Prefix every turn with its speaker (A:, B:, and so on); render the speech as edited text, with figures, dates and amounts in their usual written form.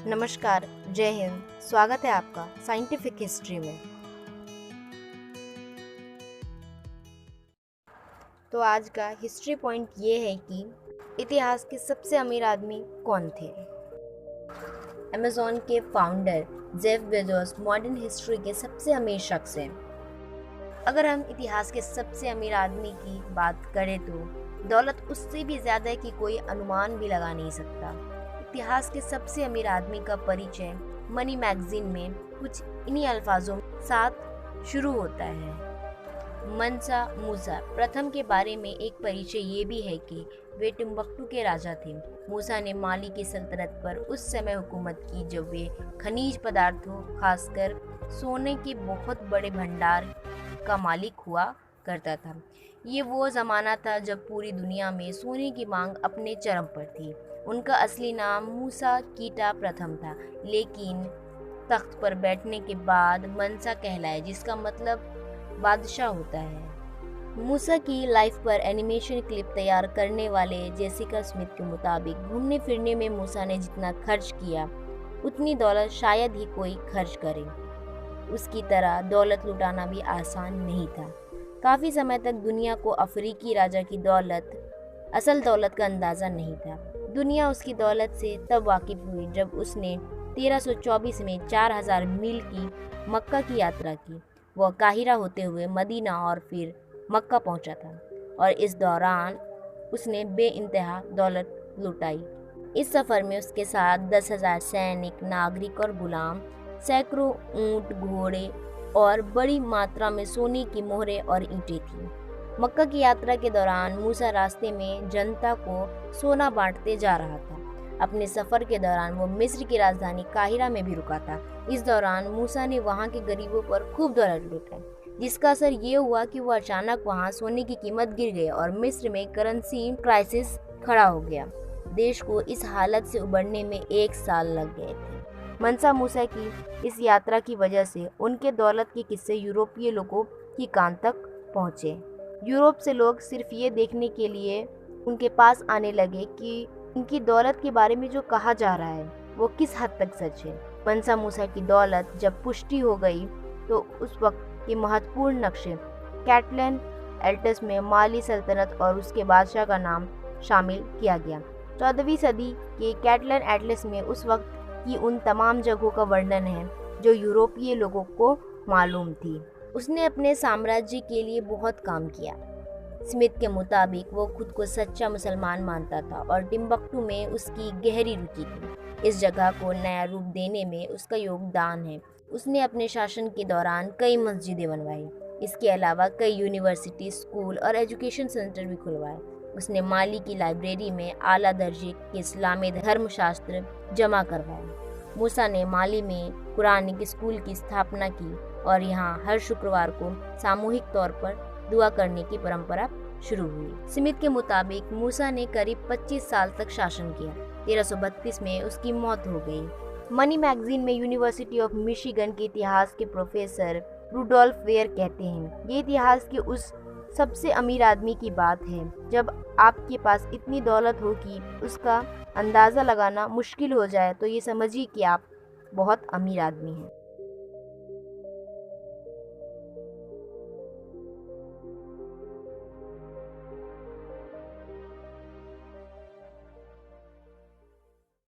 A: नमस्कार, जय हिंद। स्वागत है आपका साइंटिफिक हिस्ट्री में। तो आज का हिस्ट्री पॉइंट ये है कि इतिहास के सबसे अमीर आदमी कौन थे। अमेज़न के founder Jeff Bezos modern history के सबसे अमीर शख्स हैं। अगर हम इतिहास के सबसे अमीर आदमी की बात करें तो दौलत उससे भी ज़्यादा है कि कोई अनुमान भी लगा नहीं सकता। इतिहास के सबसे अमीर आदमी का परिचय मनी मैगजीन में कुछ इन्हीं अल्फाजों के साथ शुरू होता है। मंसा मूसा प्रथम के बारे में एक परिचय ये भी है कि वे टिम्बक्टू के राजा थे। मूसा ने माली की सल्तनत पर उस समय हुकूमत की जब वे खनिज पदार्थों खासकर सोने के बहुत बड़े भंडार का मालिक हुआ करता था। ये वो ज़माना था जब पूरी दुनिया में सोने की मांग अपने चरम पर थी। उनका असली नाम मूसा कीटा प्रथम था, लेकिन तख्त पर बैठने के बाद मंसा कहलाया, जिसका मतलब बादशाह होता है। मूसा की लाइफ पर एनिमेशन क्लिप तैयार करने वाले जेसिका स्मिथ के मुताबिक घूमने फिरने में मूसा ने जितना खर्च किया उतनी दौलत शायद ही कोई खर्च करे। उसकी तरह दौलत लुटाना भी आसान नहीं था। काफ़ी समय तक दुनिया को अफ्रीकी राजा की असल दौलत का अंदाज़ा नहीं था। दुनिया उसकी दौलत से तब वाकिफ हुई जब उसने 1324 में 4000 मील की मक्का की यात्रा की। वह काहिरा होते हुए मदीना और फिर मक्का पहुंचा था और इस दौरान उसने बेइंतहा दौलत लुटाई। इस सफ़र में उसके साथ 10,000 सैनिक, नागरिक और गुलाम, सैकड़ों ऊंट, घोड़े और बड़ी मात्रा में सोने की मोहरें और ईंटें थीं। मक्का की यात्रा के दौरान मूसा रास्ते में जनता को सोना बांटते जा रहा था। अपने सफ़र के दौरान वो मिस्र की राजधानी काहिरा में भी रुका था। इस दौरान मूसा ने वहाँ के गरीबों पर खूब दौलत लुटाई, जिसका असर ये हुआ कि वो अचानक वहाँ सोने की कीमत गिर गई और मिस्र में करेंसी क्राइसिस खड़ा हो गया। देश को इस हालत से उबरने में 1 साल लग गए थे। मंसा मूसा की इस यात्रा की वजह से उनके दौलत के किस्से यूरोपीय लोगों की कान तक पहुँचे। यूरोप से लोग सिर्फ ये देखने के लिए उनके पास आने लगे कि उनकी दौलत के बारे में जो कहा जा रहा है वो किस हद तक सच है। मंसा मूसा की दौलत जब पुष्टि हो गई तो उस वक्त के महत्वपूर्ण नक्शे कैटलन एल्टस में माली सल्तनत और उसके बादशाह का नाम शामिल किया गया। 14वीं सदी के कैटलन एटलस में उस वक्त की उन तमाम जगहों का वर्णन है जो यूरोपीय लोगों को मालूम थी। उसने अपने साम्राज्य के लिए बहुत काम किया। स्मिथ के मुताबिक वो खुद को सच्चा मुसलमान मानता था और टिम्बक्टू में उसकी गहरी रुचि थी। इस जगह को नया रूप देने में उसका योगदान है। उसने अपने शासन के दौरान कई मस्जिदें बनवाई। इसके अलावा कई यूनिवर्सिटी, स्कूल और एजुकेशन सेंटर भी खुलवाए। उसने माली की लाइब्रेरी में आला दर्जे के इस्लामी धर्मशास्त्र जमा करवाए। मूसा ने माली में कुरानिक स्कूल की स्थापना की और यहाँ हर शुक्रवार को सामूहिक तौर पर दुआ करने की परंपरा शुरू हुई। स्मिथ के मुताबिक मूसा ने करीब 25 साल तक शासन किया। 1332 में उसकी मौत हो गई। मनी मैगजीन में यूनिवर्सिटी ऑफ मिशिगन के इतिहास के प्रोफेसर रुडोल्फ वेयर कहते हैं, ये इतिहास के उस सबसे अमीर आदमी की बात है जब आपके पास इतनी दौलत हो कि उसका अंदाज़ा लगाना मुश्किल हो जाए, तो ये समझिए कि आप बहुत अमीर आदमी हैं।